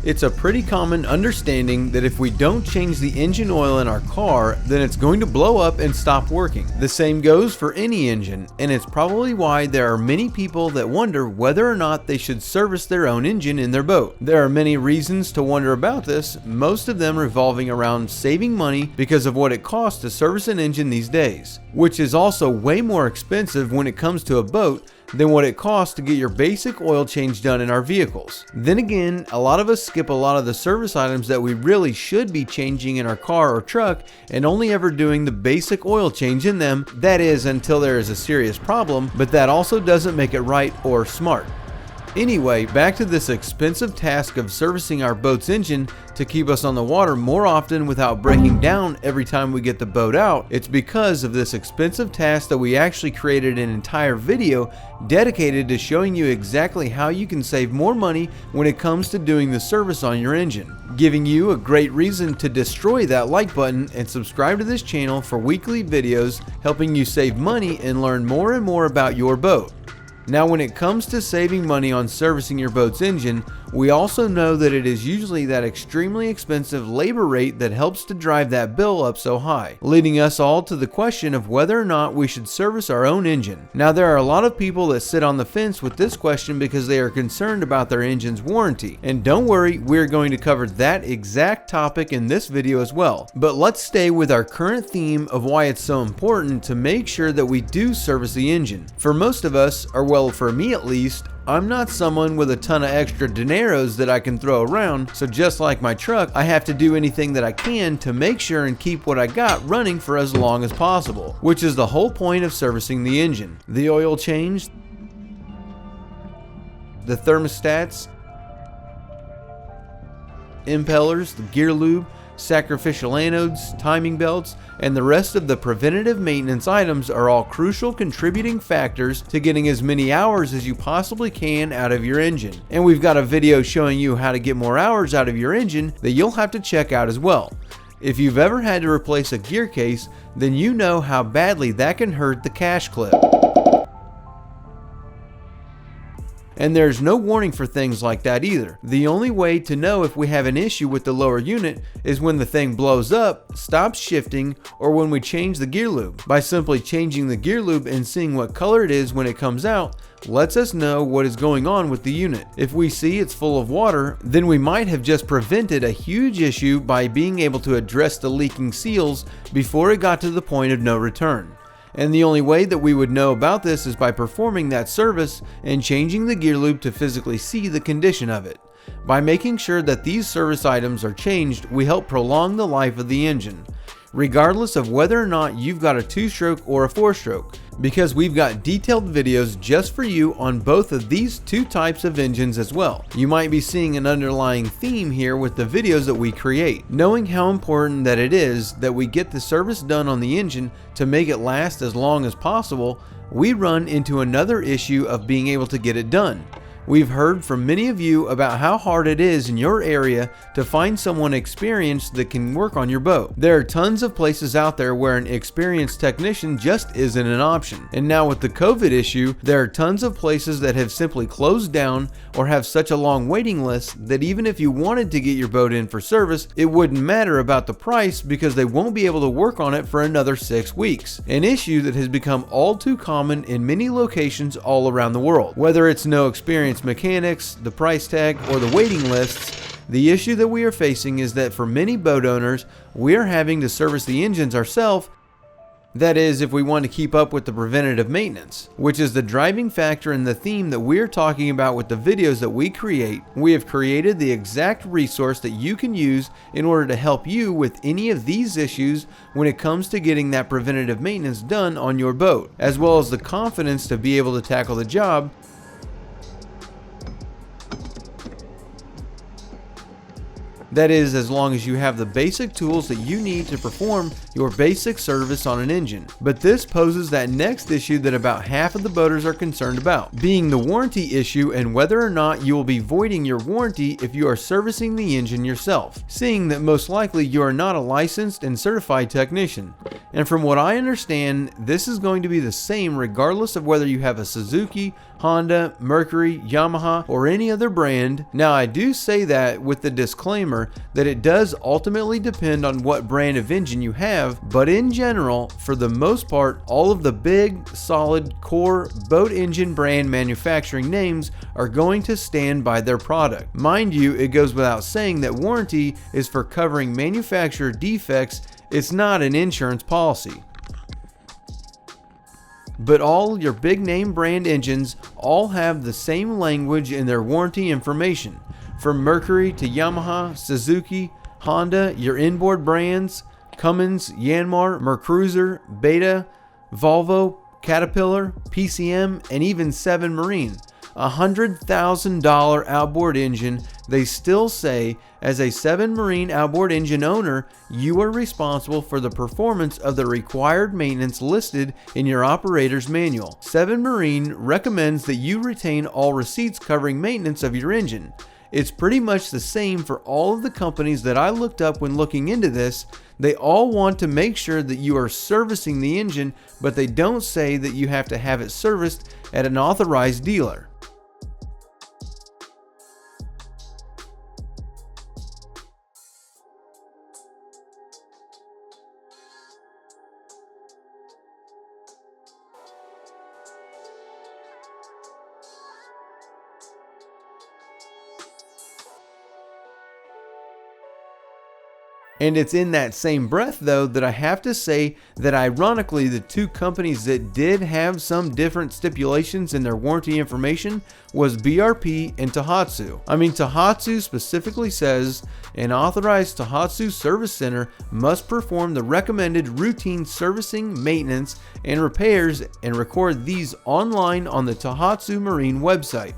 It's a pretty common understanding that if we don't change the engine oil in our car, then it's going to blow up and stop working. The same goes for any engine, and it's probably why there are many people that wonder whether or not they should service their own engine in their boat. There are many reasons to wonder about this, most of them revolving around saving money because of what it costs to service an engine these days, which is also way more expensive when it comes to a boat than what it costs to get your basic oil change done in our vehicles. Then again, a lot of us skip a lot of the service items that we really should be changing in our car or truck and only ever doing the basic oil change in them, that is until there is a serious problem, but that also doesn't make it right or smart. Anyway, back to this expensive task of servicing our boat's engine to keep us on the water more often without breaking down every time we get the boat out. It's because of this expensive task that we actually created an entire video dedicated to showing you exactly how you can save more money when it comes to doing the service on your engine, giving you a great reason to destroy that like button and subscribe to this channel for weekly videos helping you save money and learn more and more about your boat. Now, when it comes to saving money on servicing your boat's engine, we also know that it is usually that extremely expensive labor rate that helps to drive that bill up so high, leading us all to the question of whether or not we should service our own engine. Now, there are a lot of people that sit on the fence with this question because they are concerned about their engine's warranty. And don't worry, we're going to cover that exact topic in this video as well. But let's stay with our current theme of why it's so important to make sure that we do service the engine. For most of us, or well, for me at least, I'm not someone with a ton of extra dineros that I can throw around, so just like my truck, I have to do anything that I can to make sure and keep what I got running for as long as possible, which is the whole point of servicing the engine. The oil change, the thermostats, impellers, the gear lube, sacrificial anodes, timing belts, and the rest of the preventative maintenance items are all crucial contributing factors to getting as many hours as you possibly can out of your engine. And we've got a video showing you how to get more hours out of your engine that you'll have to check out as well. If you've ever had to replace a gear case, then you know how badly that can hurt the cash clip. And there's no warning for things like that either. The only way to know if we have an issue with the lower unit is when the thing blows up, stops shifting, or when we change the gear lube. By simply changing the gear lube and seeing what color it is when it comes out, lets us know what is going on with the unit. If we see it's full of water, then we might have just prevented a huge issue by being able to address the leaking seals before it got to the point of no return. And the only way that we would know about this is by performing that service and changing the gear lube to physically see the condition of it. By making sure that these service items are changed, we help prolong the life of the engine, regardless of whether or not you've got a 2-stroke or a 4-stroke, because we've got detailed videos just for you on both of these two types of engines as well. You might be seeing an underlying theme here with the videos that we create. Knowing how important that it is that we get the service done on the engine to make it last as long as possible, we run into another issue of being able to get it done. We've heard from many of you about how hard it is in your area to find someone experienced that can work on your boat. There are tons of places out there where an experienced technician just isn't an option. And now with the COVID issue, there are tons of places that have simply closed down or have such a long waiting list that even if you wanted to get your boat in for service, it wouldn't matter about the price because they won't be able to work on it for another 6 weeks. An issue that has become all too common in many locations all around the world. Whether it's no experienced mechanics, the price tag, or the waiting lists, the issue that we are facing is that for many boat owners, we are having to service the engines ourselves. That is, if we want to keep up with the preventative maintenance, which is the driving factor in the theme that we're talking about with the videos that we create. We have created the exact resource that you can use in order to help you with any of these issues when it comes to getting that preventative maintenance done on your boat, as well as the confidence to be able to tackle the job. That is, as long as you have the basic tools that you need to perform your basic service on an engine. But this poses that next issue that about half of the boaters are concerned about, being the warranty issue and whether or not you will be voiding your warranty if you are servicing the engine yourself, seeing that most likely you are not a licensed and certified technician. And from what I understand, this is going to be the same regardless of whether you have a Suzuki, Honda, Mercury, Yamaha, or any other brand. Now, I do say that with the disclaimer that it does ultimately depend on what brand of engine you have, but in general, for the most part, all of the big, solid, core boat engine brand manufacturing names are going to stand by their product. Mind you, it goes without saying that warranty is for covering manufacturer defects. It's not an insurance policy. But all your big name brand engines all have the same language in their warranty information. From Mercury to Yamaha, Suzuki, Honda, your inboard brands, Cummins, Yanmar, Mercruiser, Beta, Volvo, Caterpillar, PCM, and even 7 Marine. A $100,000 outboard engine, they still say, as a 7 Marine outboard engine owner, you are responsible for the performance of the required maintenance listed in your operator's manual. 7 Marine recommends that you retain all receipts covering maintenance of your engine. It's pretty much the same for all of the companies that I looked up when looking into this. They all want to make sure that you are servicing the engine, but they don't say that you have to have it serviced at an authorized dealer. And it's in that same breath, though, that I have to say that ironically, the two companies that did have some different stipulations in their warranty information was BRP and Tohatsu. I mean, Tohatsu specifically says an authorized Tohatsu service center must perform the recommended routine servicing, maintenance, and repairs and record these online on the Tohatsu Marine website.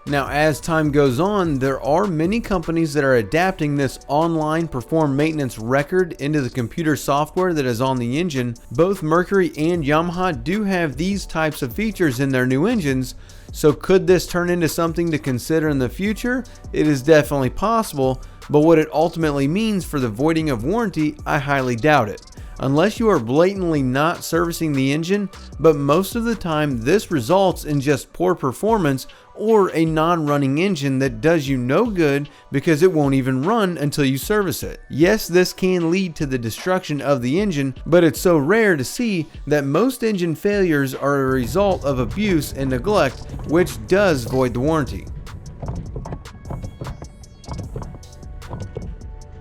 Now, as time goes on, there are many companies that are adapting this online perform maintenance record into the computer software that is on the engine. Both Mercury and Yamaha do have these types of features in their new engines, so could this turn into something to consider in the future? It is definitely possible, but what it ultimately means for the voiding of warranty, I highly doubt it. Unless you are blatantly not servicing the engine, but most of the time this results in just poor performance or a non-running engine that does you no good because it won't even run until you service it. Yes, this can lead to the destruction of the engine, but it's so rare to see that most engine failures are a result of abuse and neglect, which does void the warranty.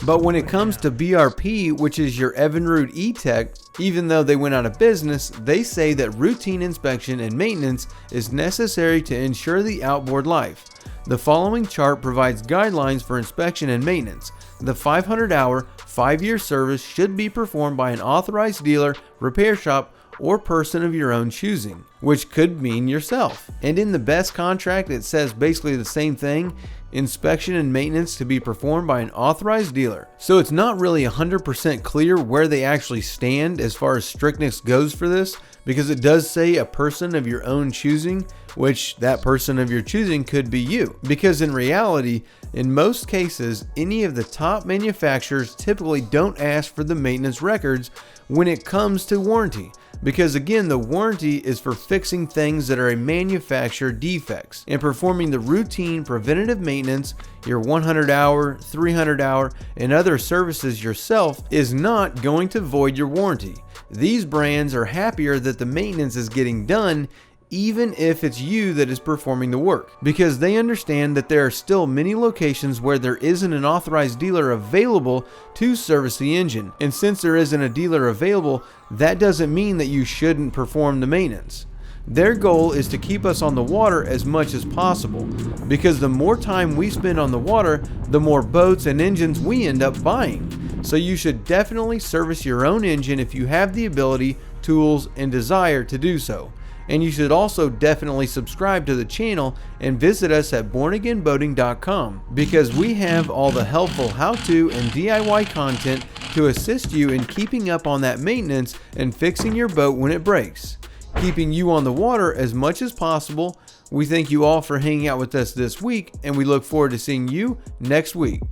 But when it comes to BRP, which is your Evinrude E-Tech, even though they went out of business, they say that routine inspection and maintenance is necessary to ensure the outboard life. The following chart provides guidelines for inspection and maintenance. The 500-hour, 5-year service should be performed by an authorized dealer, repair shop, or person of your own choosing, which could mean yourself. And in the best contract, it says basically the same thing: inspection and maintenance to be performed by an authorized dealer. So it's not really 100% clear where they actually stand as far as strictness goes for this, because it does say a person of your own choosing, which that person of your choosing could be you. Because in reality, in most cases, any of the top manufacturers typically don't ask for the maintenance records when it comes to warranty. Because again, the warranty is for fixing things that are a manufacturer defects, and performing the routine preventative maintenance, your 100-hour, 300-hour, and other services yourself is not going to void your warranty. These brands are happier that the maintenance is getting done even if it's you that is performing the work, because they understand that there are still many locations where there isn't an authorized dealer available to service the engine. And since there isn't a dealer available, that doesn't mean that you shouldn't perform the maintenance. Their goal is to keep us on the water as much as possible, because the more time we spend on the water, the more boats and engines we end up buying. So you should definitely service your own engine if you have the ability, tools, and desire to do so. And you should also definitely subscribe to the channel and visit us at bornagainboating.com, because we have all the helpful how-to and DIY content to assist you in keeping up on that maintenance and fixing your boat when it breaks, keeping you on the water as much as possible. We thank you all for hanging out with us this week, and we look forward to seeing you next week.